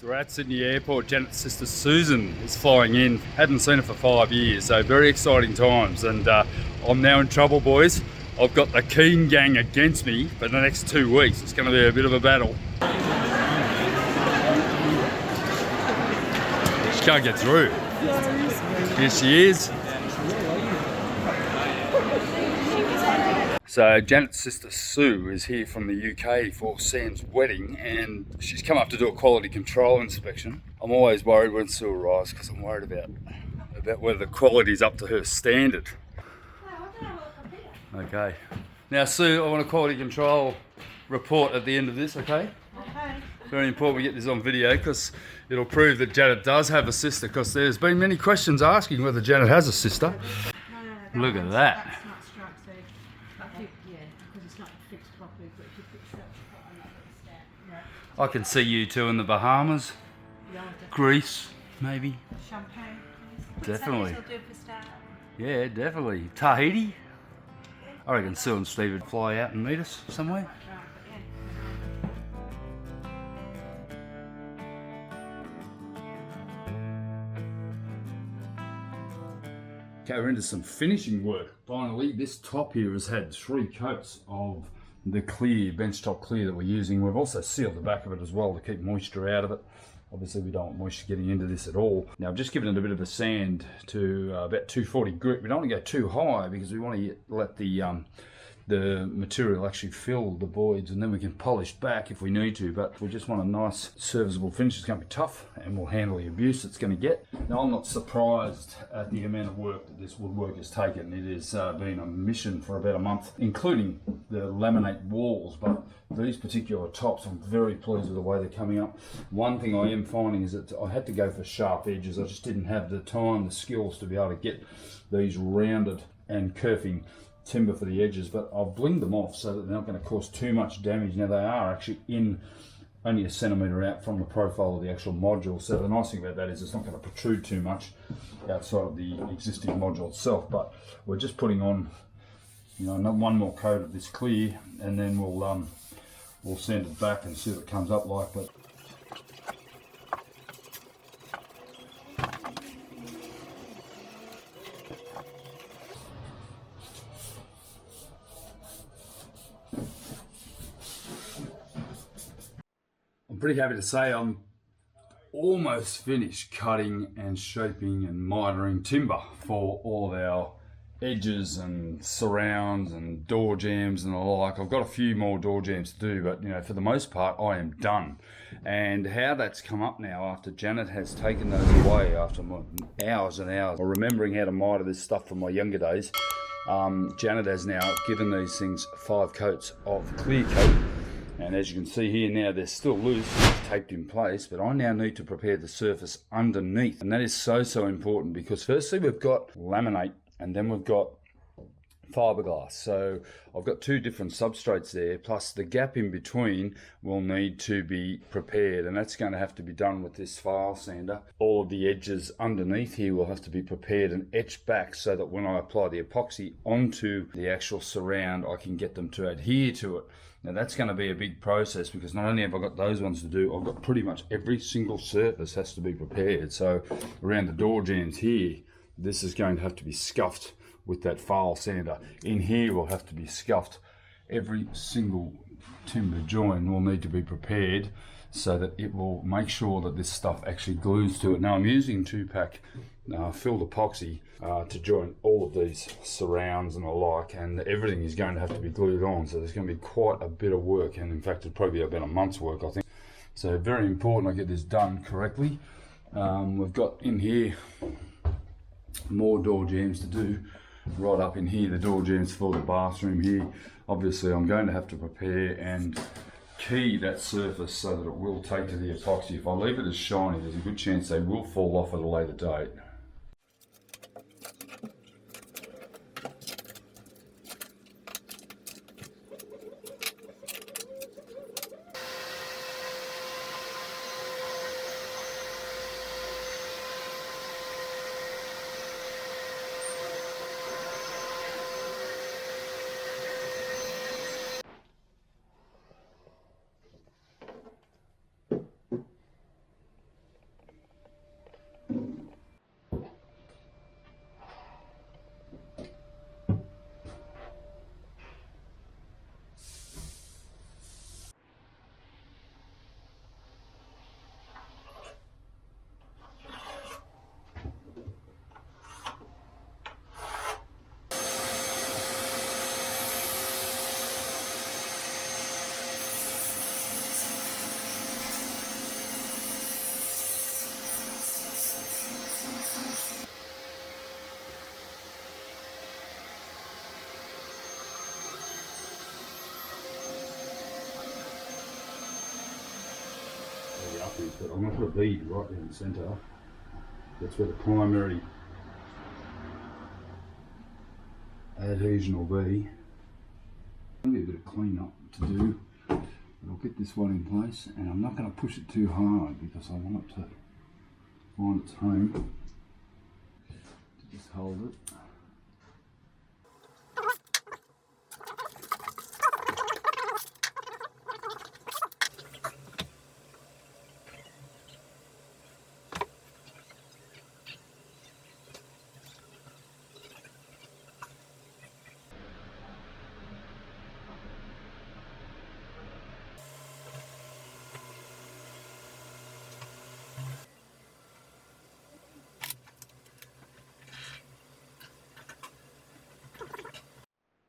So we're at Sydney Airport. Janet's sister Susan is flying in. Hadn't seen her for 5 years, so very exciting times. And I'm now in trouble, boys. I've got the Keen gang against me for the next 2 weeks. It's going to be a bit of a battle. She can't get through. Here she is. So Janet's sister Sue is here from the UK for Sam's wedding, and she's come up to do a quality control inspection. I'm always worried when Sue arrives because I'm worried about whether the quality's up to her standard. Okay. Now Sue, I want a quality control report at the end of this, okay? Okay. Very important we get this on video because it'll prove that Janet does have a sister, because there's been many questions asking whether Janet has a sister. No, Look at that. That's not strike, so I think, yeah, because it's not fixed properly, but if you fix it up properly, it's that. Yeah. I can see you two in the Bahamas, Yeah, Greece, maybe. champagne, please. Definitely. Something will do for start. Yeah, definitely. Tahiti? I reckon Sue and Steve would fly out and meet us somewhere. Right, but yeah. Okay, we're into some finishing work. Finally, this top here has had 3 coats of the clear, benchtop clear that we're using. We've also sealed the back of it as well to keep moisture out of it. Obviously we don't want moisture getting into this at all. Now I've just given it a bit of a sand to about 240 grit. We don't want to go too high because we want to let the material actually fill the voids, and then we can polish back if we need to, but we just want a nice serviceable finish. It's going to be tough and we'll handle the abuse it's going to get. Now I'm not surprised at the amount of work that this woodwork has taken. It has been a mission for about a month, including the laminate walls, but these particular tops, I'm very pleased with the way they're coming up. One thing I am finding is that I had to go for sharp edges. I just didn't have the time, the skills to be able to get these rounded and kerfing timber for the edges, but I've blinged them off so that they're not going to cause too much damage. Now they are actually in only a centimetre out from the profile of the actual module, so the nice thing about that is it's not going to protrude too much outside of the existing module itself. But we're just putting on, you know, one more coat of this clear, and then we'll sand it back and see what it comes up like. But I'm pretty happy to say I'm almost finished cutting and shaping and mitering timber for all of our edges and surrounds and door jambs and the like. I've got a few more door jambs to do, but you know, for the most part I am done. And how that's come up now after Janet has taken those away after hours and hours, or remembering how to miter this stuff from my younger days, Janet has now given these things 5 coats of clear coat. And as you can see here now, they're still loose, taped in place, but I now need to prepare the surface underneath. And that is so important, because firstly we've got laminate and then we've got fiberglass. So I've got 2 different substrates there, plus the gap in between will need to be prepared, and that's going to have to be done with this file sander. All of the edges underneath here will have to be prepared and etched back so that when I apply the epoxy onto the actual surround, I can get them to adhere to it. Now that's going to be a big process, because not only have I got those ones to do, I've got pretty much every single surface has to be prepared. So around the door jambs here, this is going to have to be scuffed with that file sander. In here will have to be scuffed. Every single timber join will need to be prepared so that it will make sure that this stuff actually glues to it. Now I'm using 2-pack filled epoxy to join all of these surrounds and the like, and everything is going to have to be glued on, so there's going to be quite a bit of work, and in fact it'll probably be about a month's work, I think. So very important I get this done correctly. We've got in here more door jambs to do. Right up in here, the door jambs for the bathroom here. Obviously I'm going to have to prepare and key that surface so that it will take to the epoxy. If I leave it as shiny, there's a good chance they will fall off at a later date. is, but I'm going to put a bead right in the centre. That's where the primary adhesion will be. Only a bit of clean up to do. I'll get this one in place, and I'm not going to push it too hard because I want it to find its home. Just hold it.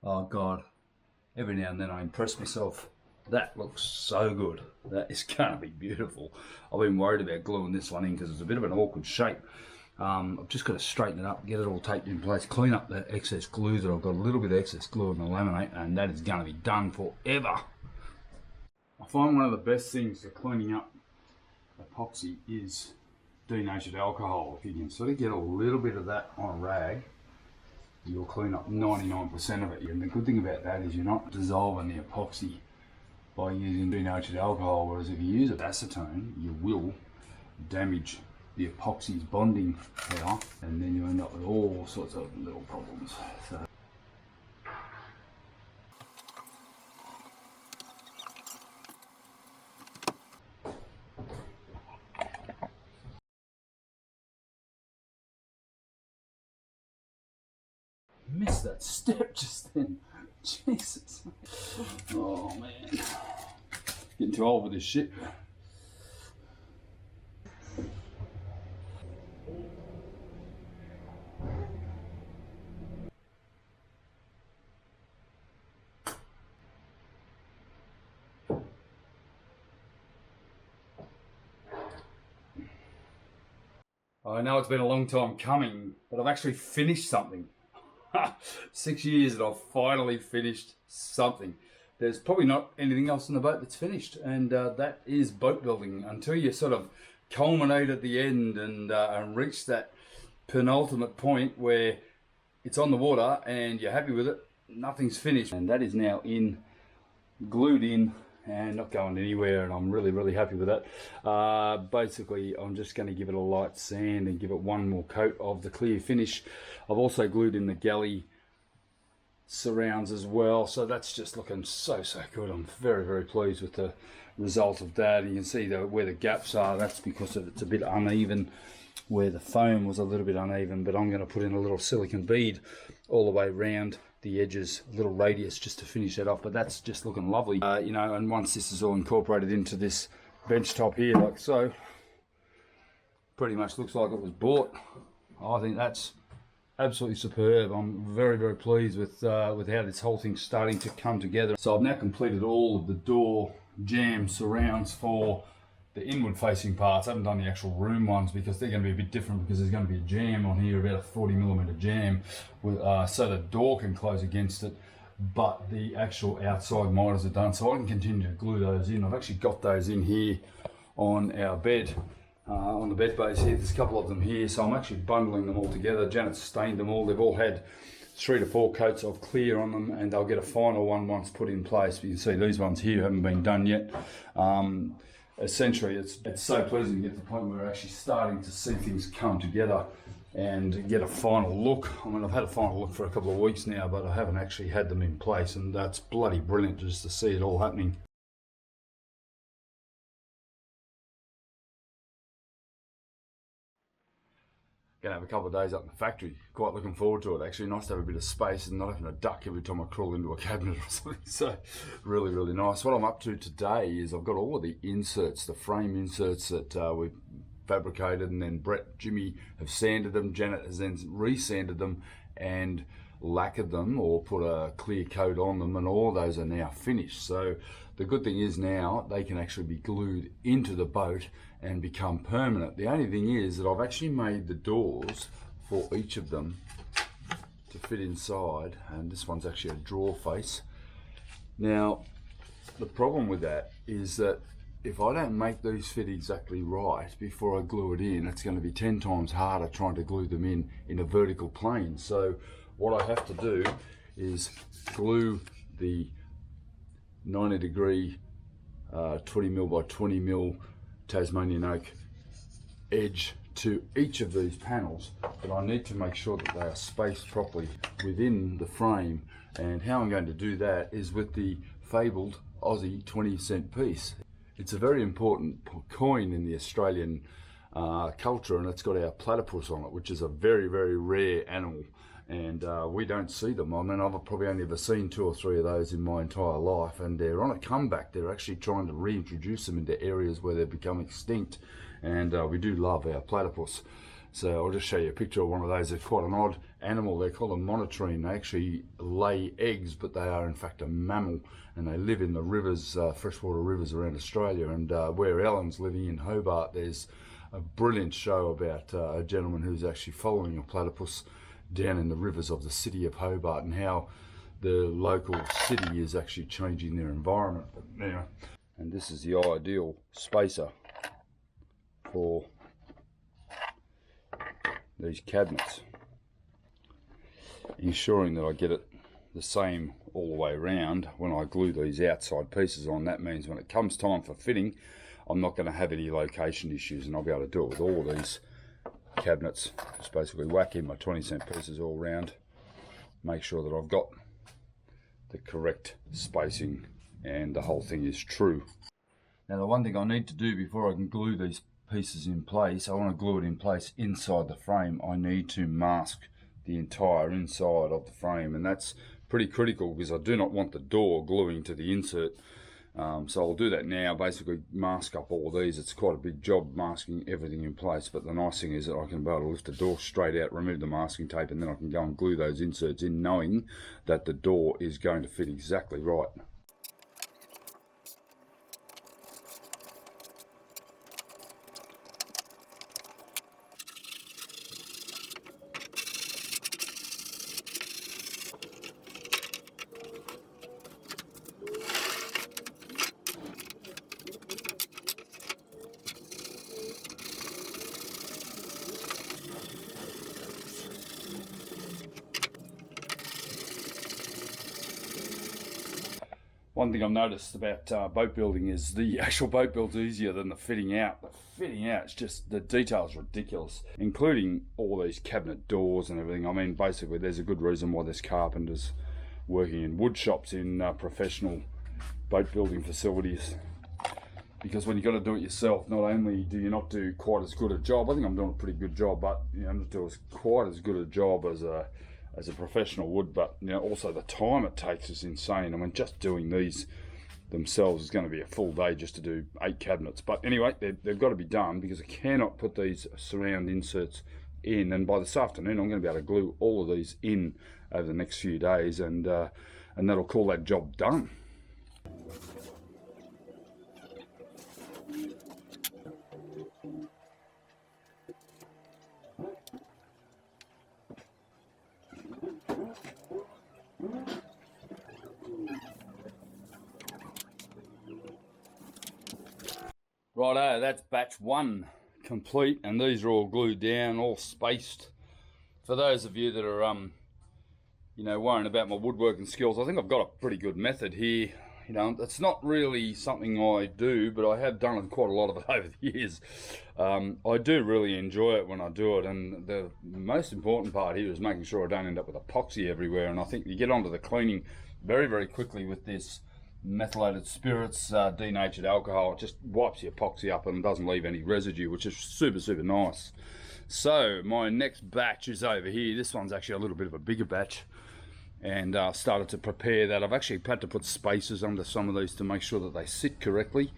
Oh God, every now and then I impress myself. That looks so good. That is going to be beautiful. I've been worried about gluing this one in because it's a bit of an awkward shape. I've just got to straighten it up, get it all taped in place, clean up the excess glue that I've got, a little bit of excess glue on the laminate, and that is going to be done forever. I find one of the best things for cleaning up epoxy is denatured alcohol. If you can sort of get a little bit of that on a rag, you'll clean up 99% of it. And the good thing about that is you're not dissolving the epoxy by using denatured alcohol, whereas if you use acetone, you will damage the epoxy's bonding power, and then you end up with all sorts of little problems. So missed that step just then. Jesus. Oh man. Getting too old for this shit. I know it's been a long time coming, but I've actually finished something. 6 years and I've finally finished something. There's probably not anything else in the boat that's finished, and that is boat building. Until you sort of culminate at the end and reach that penultimate point where it's on the water and you're happy with it, nothing's finished. And that is now in, glued in, and not going anywhere, and I'm really happy with that. Basically I'm just going to give it a light sand and give it one more coat of the clear finish. I've also glued in the galley surrounds as well, so that's just looking so good. I'm very pleased with the result of that. You can see where the gaps are. That's because it's a bit uneven, where the foam was a little bit uneven, but I'm going to put in a little silicone bead all the way around the edges, a little radius, just to finish that off. But that's just looking lovely, you know. And once this is all incorporated into this bench top here, like so, pretty much looks like it was bought. I think that's absolutely superb. I'm very pleased with how this whole thing's starting to come together. So I've now completed all of the door jamb surrounds for the inward facing parts. I haven't done the actual room ones because they're going to be a bit different, because there's going to be a jamb on here, about a 40mm jamb, with, so the door can close against it, but the actual outside miters are done, so I can continue to glue those in. I've actually got those in here on our bed, on the bed base here. There's a couple of them here, so I'm actually bundling them all together. Janet's stained them all. They've all had 3 to 4 coats of clear on them, and they'll get a final one once put in place. But you can see these ones here haven't been done yet. Essentially, it's so pleasing to get to the point where we're actually starting to see things come together and get a final look. I mean, I've had a final look for a couple of weeks now, but I haven't actually had them in place, and that's bloody brilliant just to see it all happening. Gonna have a couple of days up in the factory. Quite looking forward to it, actually. Nice to have a bit of space and not having to duck every time I crawl into a cabinet or something. So really nice. What I'm up to today is I've got all of the inserts, the frame inserts that we've fabricated, and then Brett, Jimmy have sanded them. Janet has then re-sanded them and lacquered them, or put a clear coat on them, and all those are now finished. So the good thing is now they can actually be glued into the boat and become permanent. The only thing is that I've actually made the doors for each of them to fit inside, and this one's actually a drawer face. Now the problem with that is that if I don't make these fit exactly right before I glue it in, it's going to be 10 times harder trying to glue them in a vertical plane. So what I have to do is glue the 90 degree 20mm by 20mm Tasmanian oak edge to each of these panels, but I need to make sure that they are spaced properly within the frame. And how I'm going to do that is with the fabled Aussie 20-cent piece. It's a very important coin in the Australian culture, and it's got our platypus on it, which is a very, very rare animal, and we don't see them. I mean, I've probably only ever seen 2 or 3 of those in my entire life, and they're on a comeback. They're actually trying to reintroduce them into areas where they've become extinct, and we do love our platypus. So I'll just show you a picture of one of those. They're quite an odd animal. They're called a monotreme. They actually lay eggs, but they are in fact a mammal, and they live in the rivers, freshwater rivers around Australia. And where Ellen's living in Hobart, there's a brilliant show about a gentleman who's actually following a platypus down in the rivers of the city of Hobart, and how the local city is actually changing their environment. But anyway, and this is the ideal spacer for these cabinets, ensuring that I get it the same all the way around when I glue these outside pieces on. That means when it comes time for fitting, I'm not going to have any location issues, and I'll be able to do it with all of these cabinets. Just basically whack in my 20-cent pieces all round, make sure that I've got the correct spacing and the whole thing is true. Now, the one thing I need to do before I can glue these pieces in place, I want to glue it in place inside the frame. I need to mask the entire inside of the frame, and that's pretty critical because I do not want the door gluing to the insert. So I'll do that now, basically mask up all of these. It's quite a big job masking everything in place, but the nice thing is that I can be able to lift the door straight out, remove the masking tape, and then I can go and glue those inserts in, knowing that the door is going to fit exactly right. One thing I've noticed about boat building is the actual boat build's easier than the fitting out. The fitting out, it's just, the detail's ridiculous, including all these cabinet doors and everything. I mean, basically there's a good reason why there's carpenters working in wood shops in professional boat building facilities. Because when you've got to do it yourself, not only do you not do quite as good a job, I think I'm doing a pretty good job, but you know, I'm not doing quite as good a job as a professional would, but you know, also the time it takes is insane. I mean, just doing these themselves is going to be a full day just to do 8 cabinets. But anyway, they've got to be done because I cannot put these surround inserts in, and by this afternoon I'm going to be able to glue all of these in over the next few days, and that'll call that job done. Righto, that's batch 1 complete, and these are all glued down, all spaced. For those of you that are you know, worrying about my woodworking skills, I think I've got a pretty good method here. You know, it's not really something I do, but I have done quite a lot of it over the years. I do really enjoy it when I do it, and the most important part here is making sure I don't end up with epoxy everywhere. And I think you get onto the cleaning very, very quickly with this methylated spirits, denatured alcohol. It just wipes the epoxy up and doesn't leave any residue, which is super, super nice. So my next batch is over here. This one's actually a little bit of a bigger batch, and started to prepare that. I've actually had to put spacers under some of these to make sure that they sit correctly,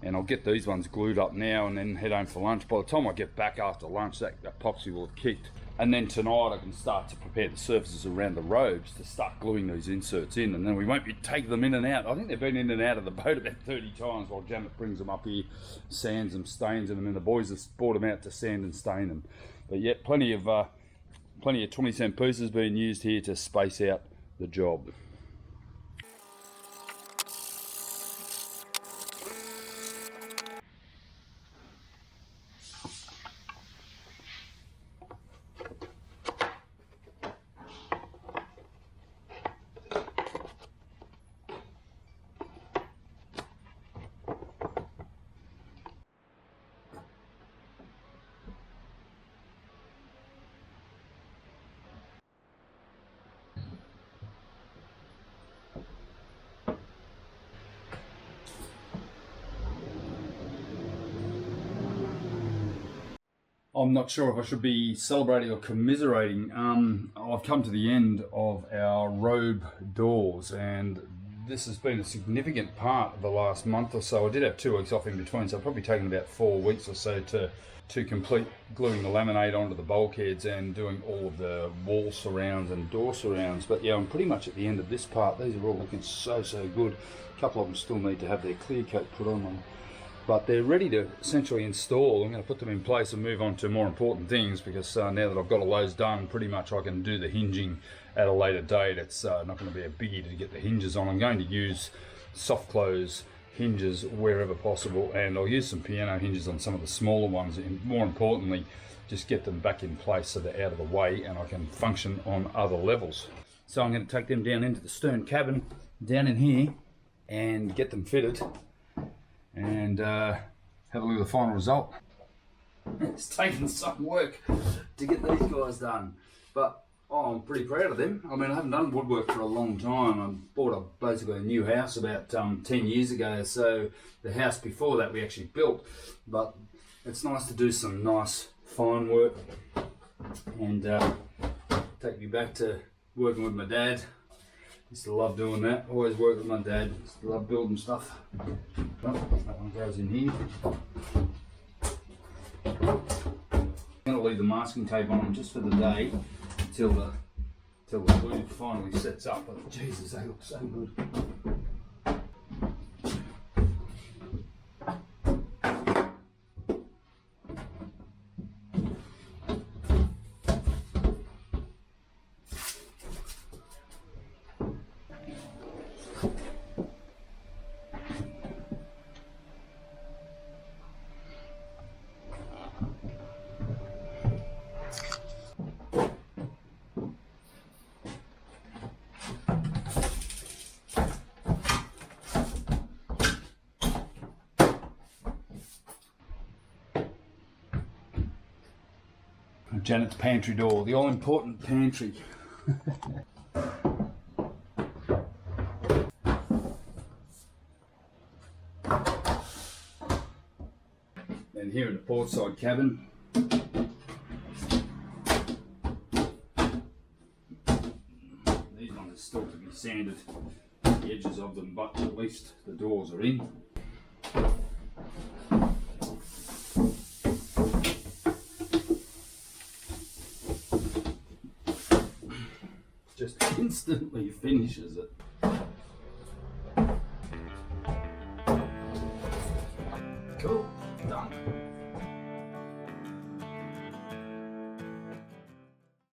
and I'll get these ones glued up now and then head home for lunch. By the time I get back after lunch, that epoxy will have kicked, and then tonight I can start to prepare the surfaces around the robes to start gluing these inserts in, and then we won't be taking them in and out. I think they've been in and out of the boat about 30 times while Janet brings them up here, sands them, stains them, and then the boys have brought them out to sand and stain them. But yet plenty of 20-cent pieces being used here to space out the job. I'm not sure if I should be celebrating or commiserating. I've come to the end of our robe doors, and this has been a significant part of the last month or so. I did have 2 weeks off in between, so I've probably taken about 4 weeks or so to complete gluing the laminate onto the bulkheads and doing all of the wall surrounds and door surrounds. But yeah, I'm pretty much at the end of this part. These are all looking so good. A couple of them still need to have their clear coat put on them, but they're ready to essentially install. I'm going to put them in place and move on to more important things, because now that I've got all those done, pretty much I can do the hinging at a later date. It's not going to be a biggie to get the hinges on. I'm going to use soft close hinges wherever possible, and I'll use some piano hinges on some of the smaller ones, and more importantly just get them back in place so they're out of the way and I can function on other levels. So I'm going to take them down into the stern cabin down in here and get them fitted and have a look at the final result. It's taken some work to get these guys done, but I'm pretty proud of them. I mean, I haven't done woodwork for a long time. I bought basically a new house about 10 years ago, so the house before that we actually built, but it's nice to do some nice fine work and take me back to working with my dad. Used to love doing that. Always worked with my dad. Used to love building stuff. Well, that one goes in here. I'm going to leave the masking tape on them just for the day till the glue finally sets up. But Jesus, they look so good. Janet's pantry door, the all-important pantry. And here in the portside cabin, these ones are still to be sanded, the edges of them, but at least the doors are in. Just instantly finishes it. Cool, done.